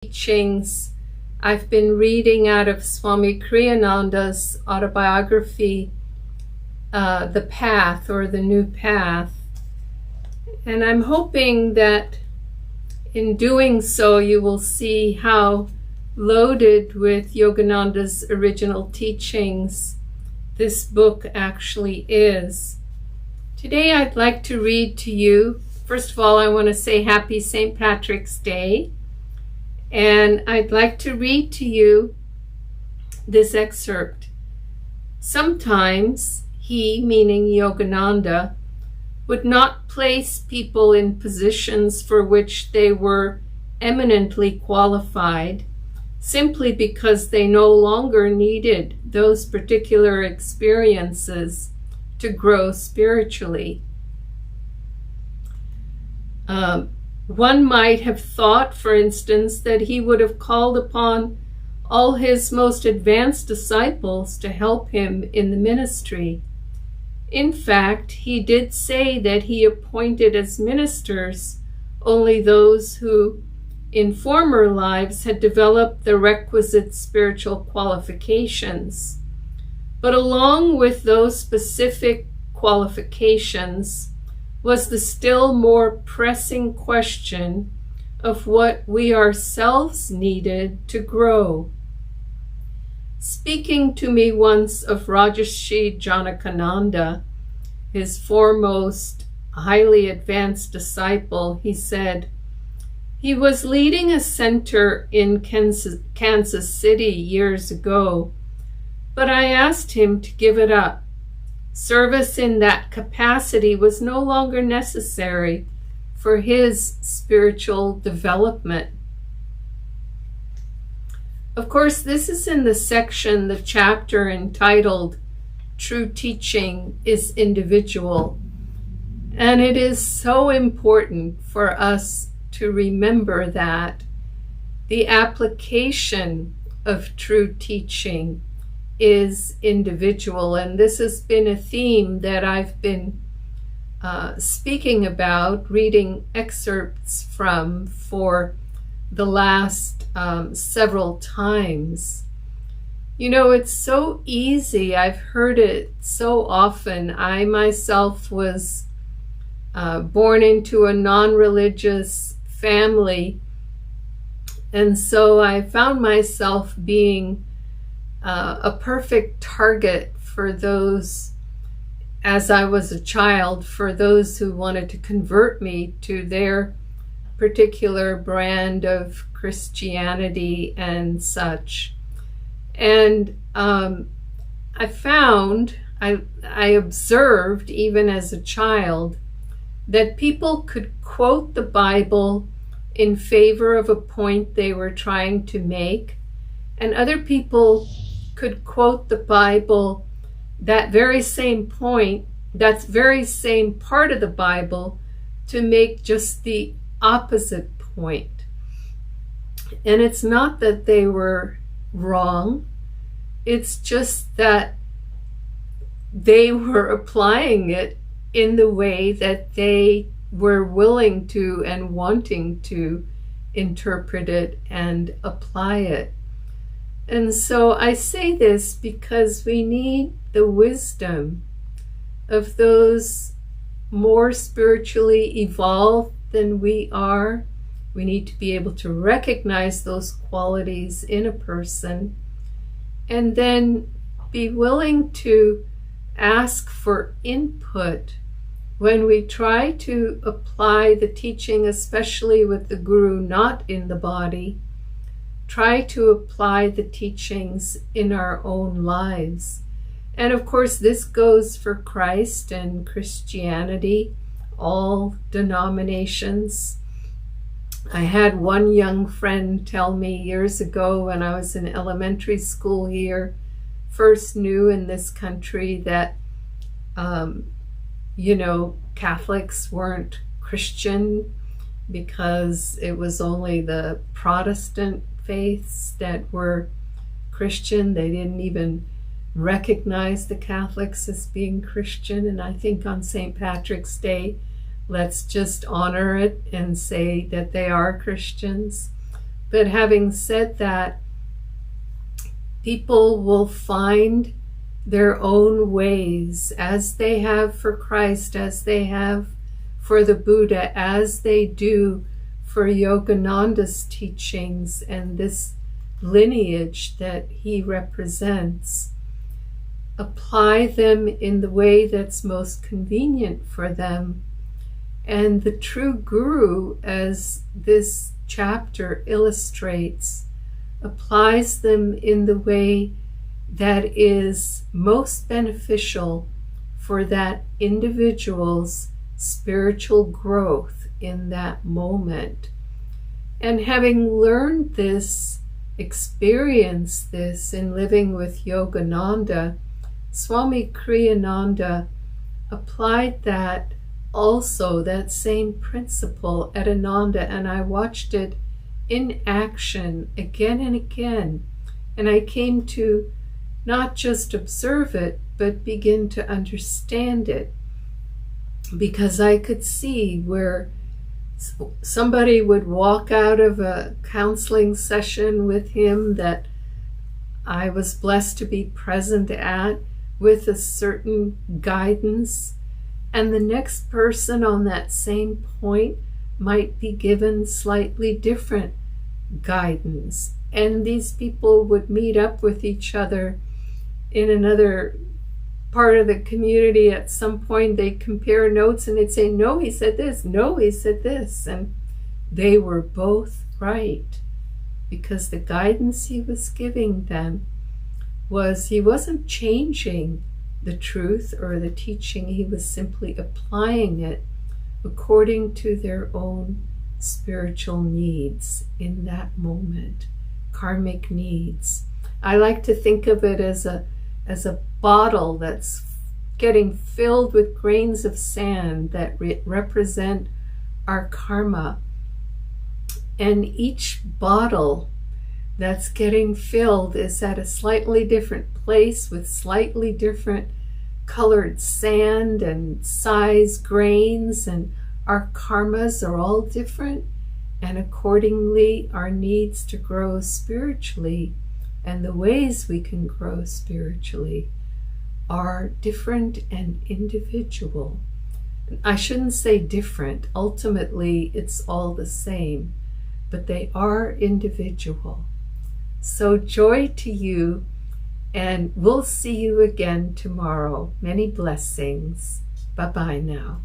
teachings. I've been reading out of Swami Kriyananda's autobiography, The Path, or The New Path. And I'm hoping that in doing so, you will see how loaded with Yogananda's original teachings this book actually is. Today I'd like to read to you, first of all, I want to say Happy St. Patrick's Day. And I'd like to read to you this excerpt. Sometimes he, meaning Yogananda, would not place people in positions for which they were eminently qualified, simply because they no longer needed those particular experiences to grow spiritually. One might have thought, for instance, that he would have called upon all his most advanced disciples to help him in the ministry. In fact, he did say that he appointed as ministers only those who, in former lives, had developed the requisite spiritual qualifications. But along with those specific qualifications was the still more pressing question of what we ourselves needed to grow. Speaking to me once of Rajarshi Janakananda, his foremost highly advanced disciple, he said, he was leading a center in Kansas City years ago, but I asked him to give it up. Service in that capacity was no longer necessary for his spiritual development. Of course, this is in the chapter entitled True Teaching is Individual. And it is so important for us to remember that the application of true teaching is individual. And this has been a theme that I've been speaking about, reading excerpts from for the last several times. You know, it's so easy. I've heard it so often. I myself was born into a non-religious family, and so I found myself being a perfect target for those, as I was a child, for those who wanted to convert me to their particular brand of Christianity and such. And I observed, even as a child, that people could quote the Bible in favor of a point they were trying to make, and other people could quote the Bible, that very same point, that very same part of the Bible, to make just the opposite point. And it's not that they were wrong, it's just that they were applying it in the way that they were willing to and wanting to interpret it and apply it. And so I say this because we need the wisdom of those more spiritually evolved than we are. We need to be able to recognize those qualities in a person and then be willing to ask for input when we try to apply the teaching, especially with the Guru not in the body. Try to apply the teachings in our own lives. And of course, this goes for Christ and Christianity, all denominations. I had one young friend tell me years ago when I was in elementary school here, first new in this country, that, Catholics weren't Christian because it was only the Protestant faiths that were Christian. They didn't even recognize the Catholics as being Christian. And I think on St. Patrick's Day, let's just honor it and say that they are Christians. But having said that, people will find their own ways, as they have for Christ, as they have for the Buddha, as they do for Yogananda's teachings and this lineage that he represents. Apply them in the way that's most convenient for them. And the true guru, as this chapter illustrates, applies them in the way that is most beneficial for that individual's spiritual growth in that moment. And having learned this, experienced this in living with Yogananda, Swami Kriyanananda applied that also, that same principle at Ananda, and I watched it in action again and again. And I came to not just observe it, but begin to understand it, because I could see where somebody would walk out of a counseling session with him that I was blessed to be present at, with a certain guidance, and the next person on that same point might be given slightly different guidance. And these people would meet up with each other in another part of the community at some point. They'd compare notes and they'd say, no, he said this, no, he said this. And they were both right, because the guidance he was giving them was, he wasn't changing the truth or the teaching, he was simply applying it according to their own spiritual needs in that moment, karmic needs. I like to think of it as a bottle that's getting filled with grains of sand that represent our karma. And each bottle that's getting filled is at a slightly different place with slightly different colored sand and size grains, and our karmas are all different, and accordingly our needs to grow spiritually and the ways we can grow spiritually are different and individual. I shouldn't say different, ultimately it's all the same, but they are individual. So joy to you, and we'll see you again tomorrow. Many blessings. Bye-bye now.